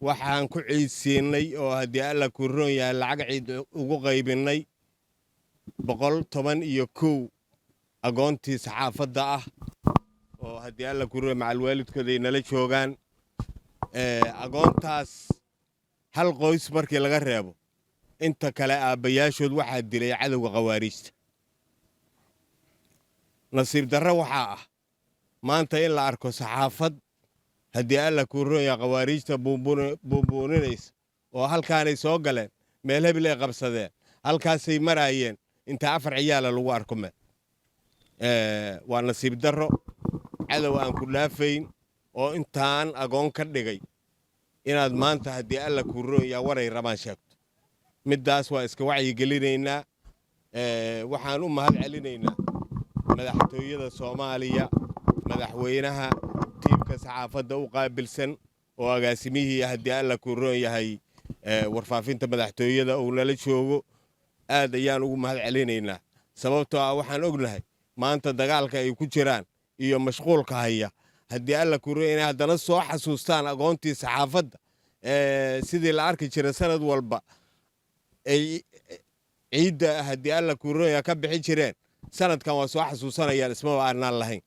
waxaan ku ciidsiinay oo haddii alla ku roon yahay lacag ciid ugu qaybinay 111 agoontii saxaafadda ah oo haddii alla ku roon macal waalidkooda ay nala joogaan agoontaas hal qoys markii laga reebo inta kale aabbayaashood waxaa dilay cadowga khawaariijta nasiib darro waxaa ah maanta in la arko saxaafad haddii alla ku roon yahay khawaariijta buunbuuninaysa oo halkaanay soo galeen meel hebel ay qabsadeen halkaasay maraayeen inta 4 ciyaala lagu arko waa nasiib darro cadow aan ku dhaafayn oo intaan agoon ka dhigay inaad maanta haddii alla ku roon yahay waray rabaan sheegto middaas waa iska wacyigelinaynaa waxaan u mahad celinaynaa madaxtooyada Soomaaliya madaxweynaha tiimka saxaafadda u qaabilsan oo agaasimihii haddii alla ku roon yahay warfaafinta madaxtooyada uu nala joogo aad ayaan ugu mahad celinaynaa sababtoo ah waxaan ognahay maanta dagaalka ay ku jiraan iyo mashquulka haya haddii alla ku roon yahay haddana soo xasuustaan agoontii saxaafadda sidii la arki jiray sanad walba ay ciidda haddii alla ku roon yahay ka bixin jireen sanadkan waa soo xasuusanayaan isma aanan lahayn